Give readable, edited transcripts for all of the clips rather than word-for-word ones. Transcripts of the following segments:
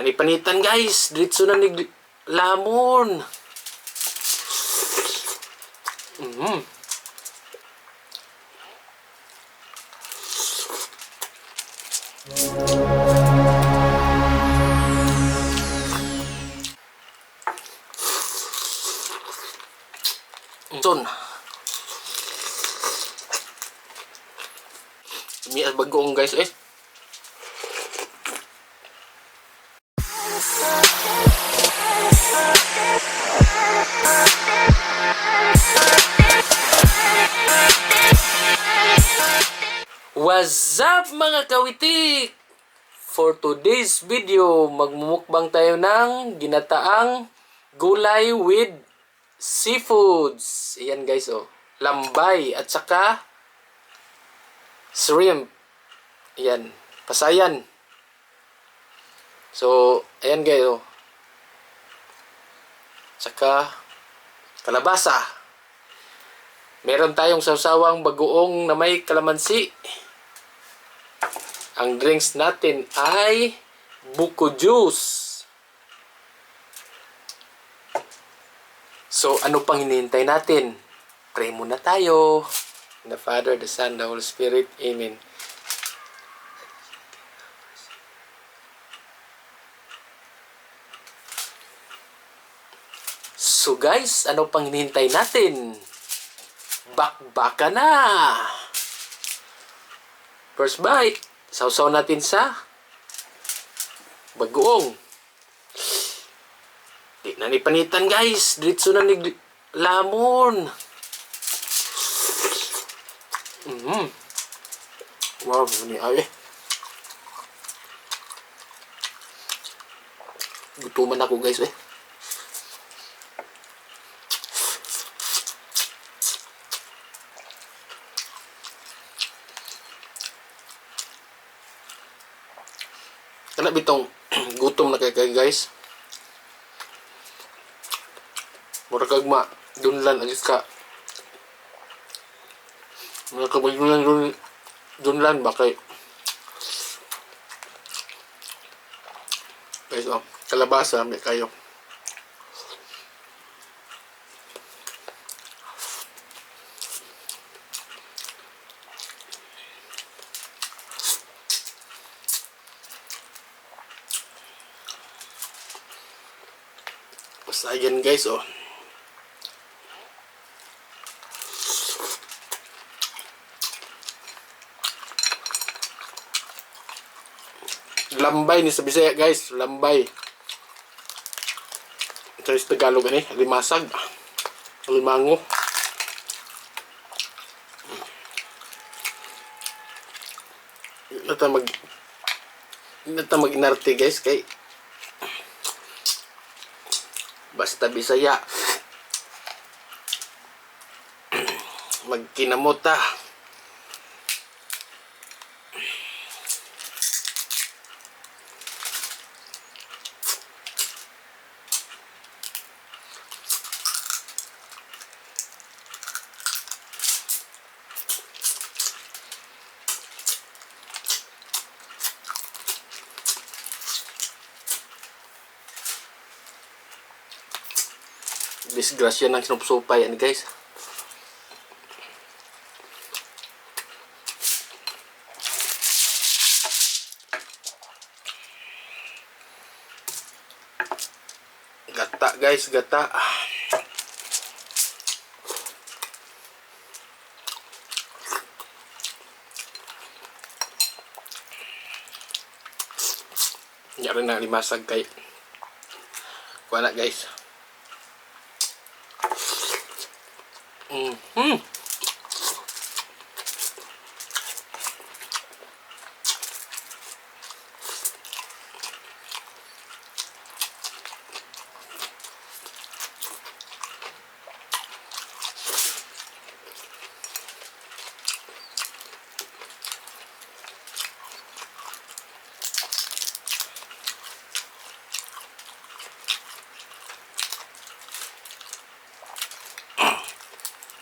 Nanipanitan guys, diretso na nig lamon. Son. Mias bagoong guys eh. What's up mga kawitik? For today's video, magmumukbang tayo ng ginataang gulay with seafoods. Ayan guys oh. Lambay at saka shrimp. Ayan. Pasayan. So, ayan guys oh. Saka kalabasa. Meron tayong sawsawang bagoong na may kalamansi. Ang drinks natin ay buko juice. So, ano pang hinihintay natin? Pray muna tayo. In the Father, the Son, the Holy Spirit. Amen. So guys, ano pang hinihintay natin? Bakbaka na! First bite. Sausaw natin sa bagoong. Di na nipanitan guys. Diretso na nig lamon. Wow, ini ay. Gutuman ako guys eh. Kana bitong gutom na kay guys. Murag kag ma dunlan agis ka. Murag kag dunlan ba kay. Guys, oh, kalabasa may kayo. Basta yan guys oh. Lambay ni sa Bisaya guys, lambay. Ito sa Tagalog ani, limasag. Limango. Nata mag-inarte guys kay basta Bisaya magkinamot ta. Disgrasya ng sinupsupay yan guys. Gata guys, gata. Nyari na limasag kay kuha na guys.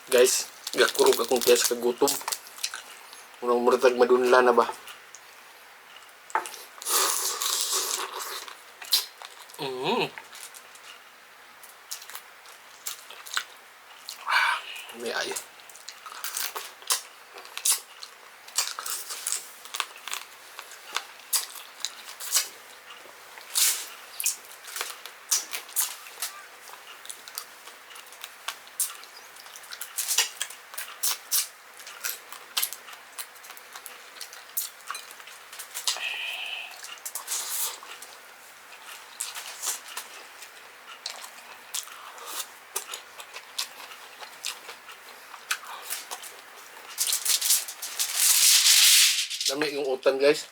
Guys, gakurog akong kaya sa kagutom. Unang muratag madunla na ba? Mm. May ayo. Dami yung utan guys.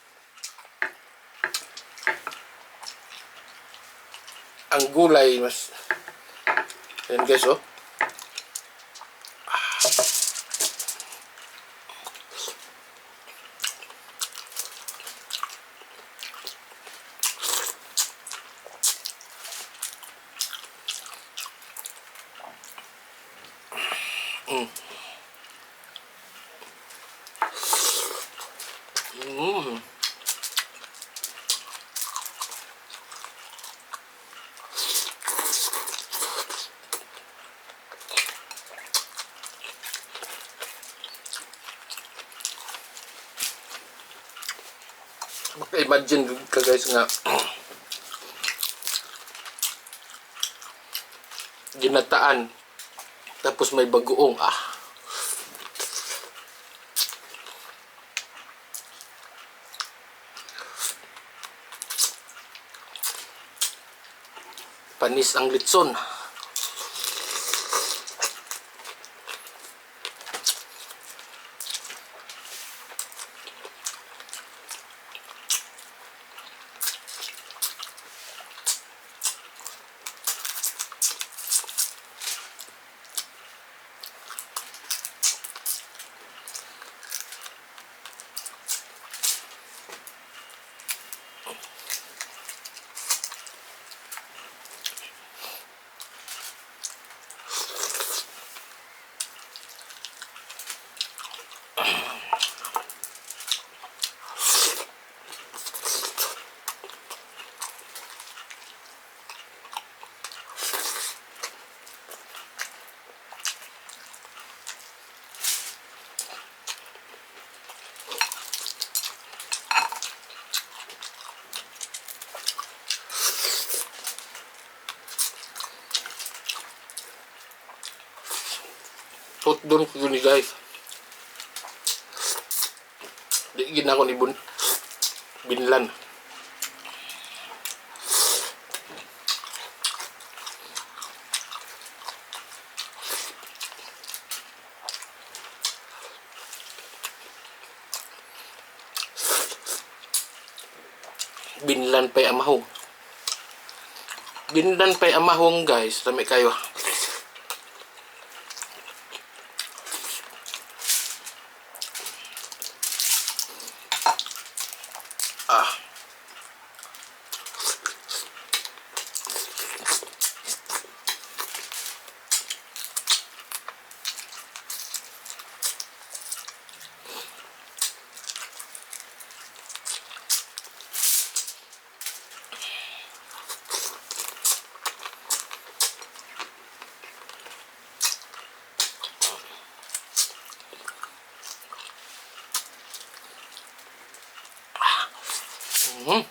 Ang gulay mas. Yan guys oh. Mm. Mm. Maka-imagine ka guys nga ginataan tapos may bagoong panis ang litson. Put doon ko ni guys. Di gina ko ni binlan. Binlan pa'y amahong. Binlan pa'y amahong guys. Dami kayo. Mm.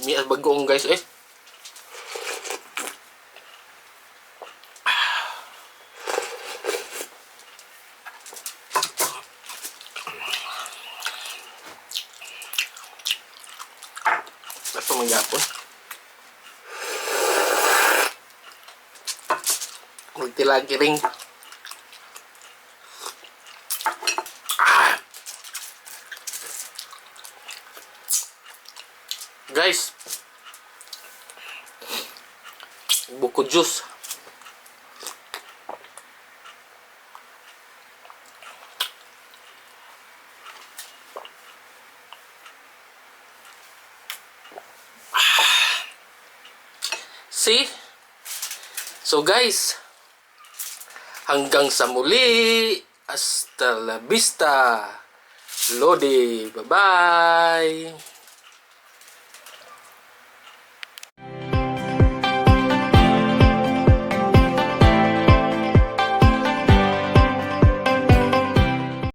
Mias bagoong guys eh. Ito manggapon. Magtilagi ring. Guys, buko juice. See? So guys, hanggang sa muli. Hasta la vista. Lodi. Bye-bye.